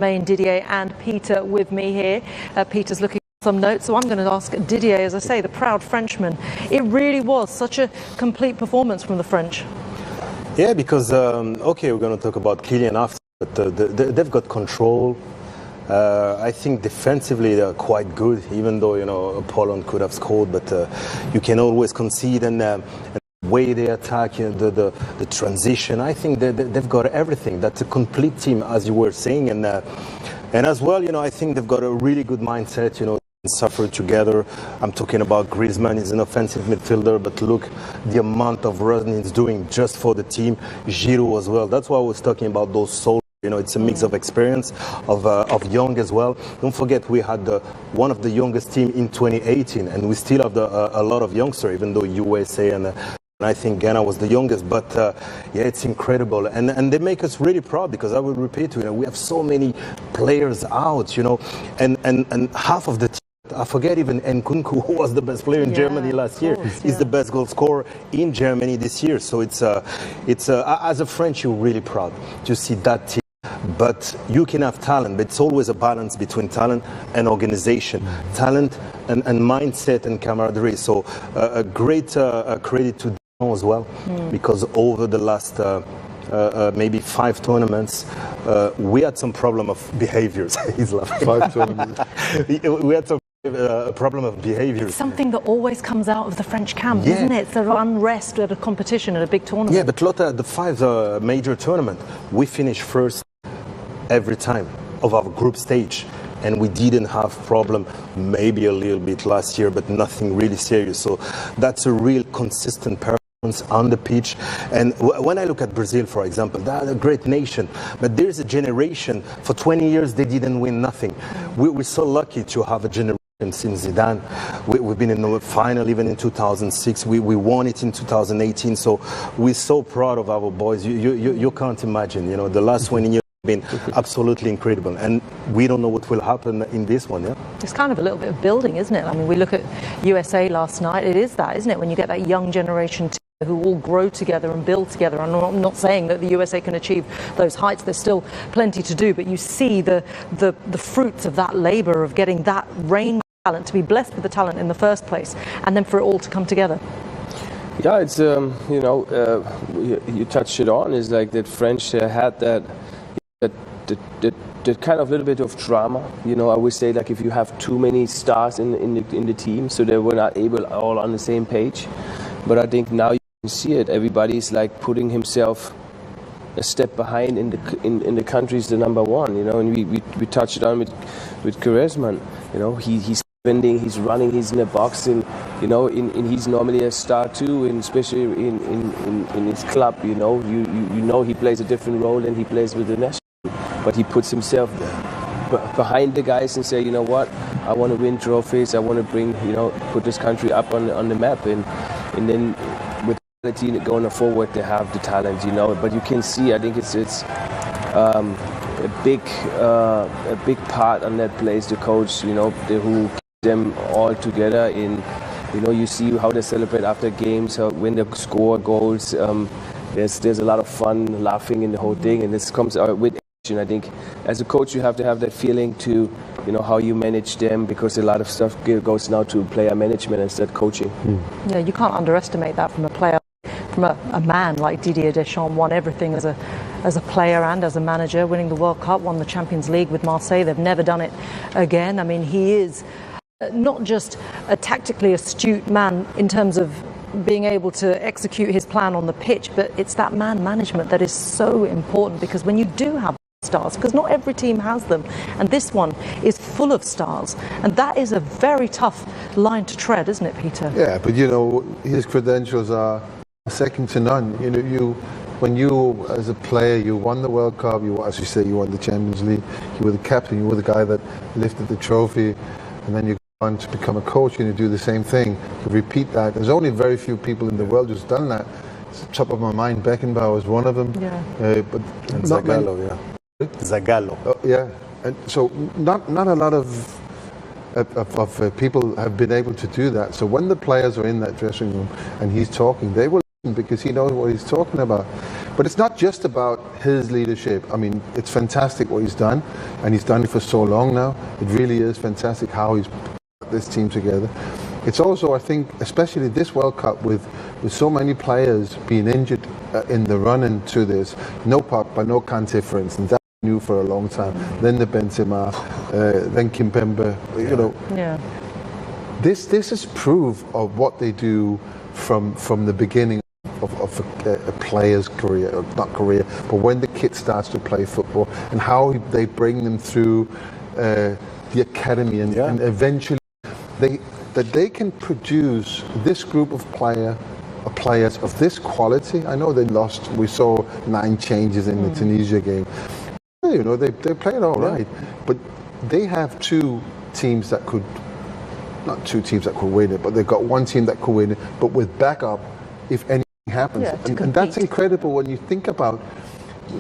Main, Didier and Peter with me here. Peter's looking at some notes, so I'm going to ask Didier, as I say, the proud Frenchman. It really was such a complete performance from the French. Yeah, because, okay, we're going to talk about Kylian after, but they've got control. I think defensively they're quite good, even though, you know, Poland could have scored, but you can always concede, and the way they attack, you know, the transition. I think they've got everything. That's a complete team, as you were saying, and as well, you know, I think they've got a really good mindset, you know, suffer together. I'm talking about Griezmann. He's an offensive midfielder, but look the amount of running he's doing just for the team. Giroud as well. That's why I was talking about those souls. You know, it's a mix of experience, of young as well. Don't forget, we had one of the youngest team in 2018, and we still have a lot of youngsters, even though USA and I think Ghana was the youngest. But yeah, it's incredible, and they make us really proud, because I will repeat, you know, we have so many players out, you know, and half of the team. I forget even Nkunku, who was the best player in Germany last year. He's the best goal scorer in Germany this year. So it's as a French, you're really proud to see that team. But you can have talent, but it's always a balance between talent and organization, talent and mindset and camaraderie. So a great credit to Dion as well, because over the last maybe 5 tournaments, we had some problem of behaviors. He's laughing. 5 tournaments. We had some problem of behavior. It's something that always comes out of the French camp, isn't it? It's the unrest at a competition, at a big tournament. Yeah, but Lotta, the 5 major tournament, we finished first every time of our group stage, and we didn't have problem, maybe a little bit last year, but nothing really serious. So that's a real consistent performance on the pitch. And when I look at Brazil, for example, they're a great nation, but there's a generation, for 20 years they didn't win nothing. We're so lucky to have a generation since Zidane. We've been in the final even in 2006. We won it in 2018. So we're so proud of our boys. You can't imagine, you know, the last 20 years been absolutely incredible, and we don't know what will happen in this one. It's kind of a little bit of building, isn't it? I mean, we look at USA last night. It is that, isn't it, when you get that young generation who all grow together and build together. And I'm not saying that the USA can achieve those heights. There's still plenty to do, but you see the fruits of that labor of getting that range of talent, to be blessed with the talent in the first place, and then for it all to come together. Yeah, it's you know, you touched it on, is like that French had that kind of little bit of drama. You know, I would say, like, if you have too many stars in the team, so they were not able all on the same page. But I think now you can see it. Everybody's like putting himself a step behind in the country's the number one. You know, and we touched it on with Griezmann. You know, he's spending, he's running, he's in the box, and you know, he's normally a star too, and especially in his club. You know, you know he plays a different role than he plays with the national. But he puts himself behind the guys and say, you know what, I want to win trophies. I want to bring, you know, put this country up on the map, and then with quality going forward, they have the talent, you know. But you can see, I think it's a big part on that plays the coach, you know, who keep them all together. In, you know, you see how they celebrate after games, when they score goals. There's a lot of fun, laughing in the whole thing, and this comes out with. I think as a coach you have to have that feeling to, you know, how you manage them, because a lot of stuff goes now to player management instead of coaching. Yeah, you can't underestimate that from a player, from a man like Didier Deschamps. Won everything as a player and as a manager, winning the World Cup, won the Champions League with Marseille. They've never done it again. I mean, he is not just a tactically astute man in terms of being able to execute his plan on the pitch, but it's that man management that is so important, because when you do have stars, because not every team has them, and this one is full of stars, and that is a very tough line to tread, isn't it, Peter? Yeah, but you know, his credentials are second to none. You know, when you as a player, you won the World Cup, as you say, you won the Champions League, you were the captain, you were the guy that lifted the trophy, and then you go on to become a coach and you do the same thing, you repeat that. There's only very few people in the world who's done that. It's top of my mind. Beckenbauer is one of them. But and Zagallo, Zagallo. Yeah, and so not a lot of people have been able to do that. So when the players are in that dressing room and he's talking, they will listen, because he knows what he's talking about. But it's not just about his leadership. I mean, it's fantastic what he's done, and he's done it for so long now. It really is fantastic how he's put this team together. It's also, I think, especially this World Cup with so many players being injured in the run into this. No Pogba, no Kante, for instance. That we knew for a long time. Then the Benzema, then Kimpembe. You know, this is proof of what they do from the beginning of a player's career, or not career, but when the kid starts to play football, and how they bring them through the academy, and eventually that they can produce this group of players of this quality. I know they lost. We saw 9 changes in the Tunisia game. You know, they played all right, but they have 2 teams that could, not 2 teams that could win it, but they've got 1 team that could win it, but with backup if anything happens. And that's incredible when you think about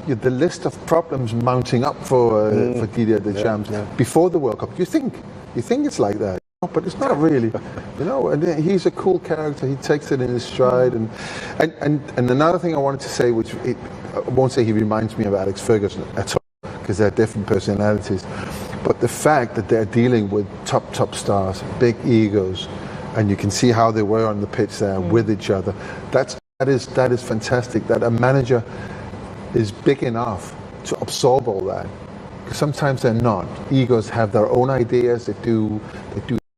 the list of problems mounting up for Didier Deschamps before the World Cup. You think it's like that. But it's not really, you know. And he's a cool character. He takes it in his stride. And another thing I wanted to say, which I won't say he reminds me of Alex Ferguson at all, because they're different personalities. But the fact that they're dealing with top stars, big egos, and you can see how they were on the pitch there with each other. That is fantastic. That a manager is big enough to absorb all that. Because sometimes they're not. Egos have their own ideas. They do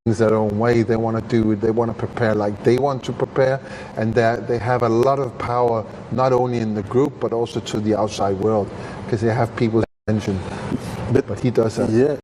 things their own way. They want to do it. They want to prepare like they want to prepare, and they have a lot of power, not only in the group but also to the outside world, because they have people's attention. But he does that. Yeah.